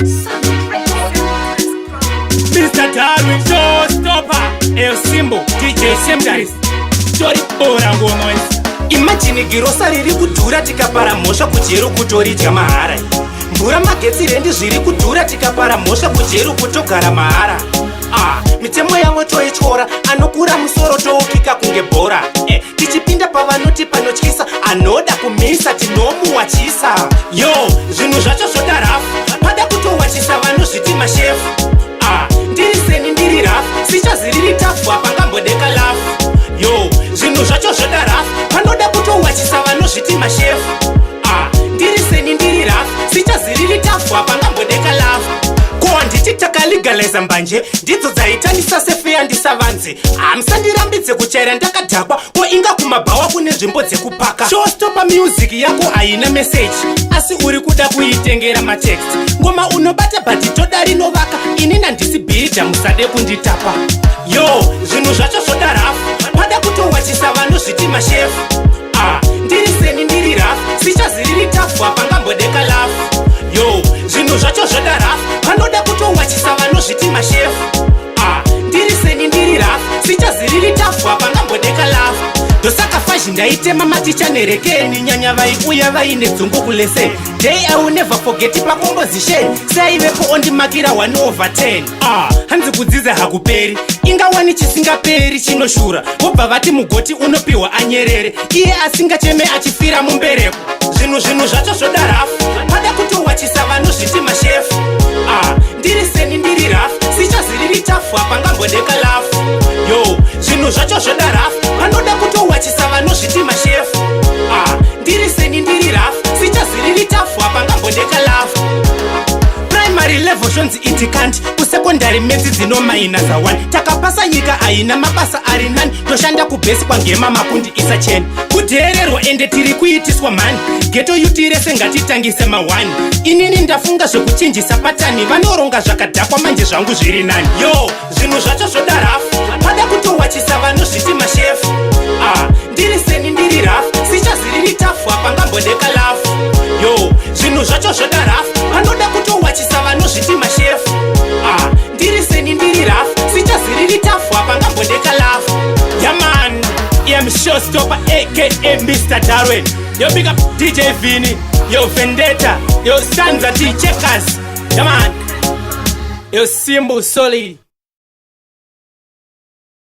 Mr. Darwin Showstopper, El Simbo, DJ Shemdaris, Story Orango Noise. Imagine girosa riri kudhura tikapara mhosva kujeru kutoridya mahara. Mvura magetsi rendi zviri kudhura tikapara mhosva kujeru kutogara mahara. Mitemo yavo toityora, anokura musoro toukika kunge bhora. Tichipinda pavanoti panotyisa, anoda kumisa tinomuwachisa. Yo, zvinhu zvacho zvoda rafu, pada kutowachisa vanozviti mashefu. Ndiri seni ndiri rafu, sichaziriri tafu apangambodeka lafu. Yo, zvinhu zvacho zvoda rafu, panoda kutowachisa vanozviti mashefu. Ndiri seni ndiri rafu, sichaziriri tafu apangambodeka lafu. Nditi takalegaliza mbanje, ndidzo dzaitanisa sefeya ndisavanze. Musandirambidze kuchaira ndakadhakwa, ko inga kumabhawa kune nzvimbo dzekupaka. Showstopper music yako haina message, asi uri kuda kuitengera matext. Ngoma unobata bhati toda rinovaka, inini handisi bhidha musade kunditapa. Yo, zvinhu zvacho zvoda rafu, pada kutowachisa vanozviti mashefu. Ndiri seni ndiri rafu, sichaziriri tafu apangambodeka lafu. Yo, zvinhu zvacho zvoda rafu, panoda kutowachisa vanozviti mashefu. Ndiri seni ndiri rafu, sichaziriri tafu apangambodeka lafu. Ndosaka fazhi ndaitema maticha nerekeni, nyanya vaiuya vaine dzungu kulese. Day I will never forget pacomposition, saivepo ondimakira 1/10. Hanzi kudzidza hakuperi, ingawani chisingaperi chinoshura. Vobva vati mugoti unopiwa anyerere, iye asingacheme achifira mumbereko. Zvinhu zvacho zvoda rafu, pada kutowachisa vanozviti mashefu. Ndiri seni ndiri rafu, sichaziriri tafu apangambodeka lafu. Yo, zvinhu zvacho zvoda rafu, panoda kutowachisa vanozviti mashefu. Ndiri seni ndiri rafu, sichaziriri tafu apangambodeka lafu. Primary level shonzi itikandi, kusekondari medzi dzinomaina za 1. Takapasa nyika haina mabasa ari nani, toshanda kubhesi kwangema makundi isacheni. Kudhererwa ende tiri kuitiswa mani, geto yutirese ngatitangise ma1. Inini ndafunga zvekuchinjisa patani, vanoronga zvakadhakwa manje zvangu zviri nani. Yo, zvinhu zvacho zvoda rafu, pada kutowachisa vanozviti mashefu. Ndiri seni ndiri rafu, sichaziriri tafu apangambodeka lafu. Yo, zvinhu zvacho zvoda rafu, panoda kutowachisa vanozviti mashefu. Ndiri seni ndiri rafu, sichaziriri tafu apangambodeka lafu. Yaman, I'm Showstopper aka Mr. Darwin. Yo, big up DJ Vini, yo Vendetta, yo Stanza T Checkers. Yaman, yo Simbo Solid.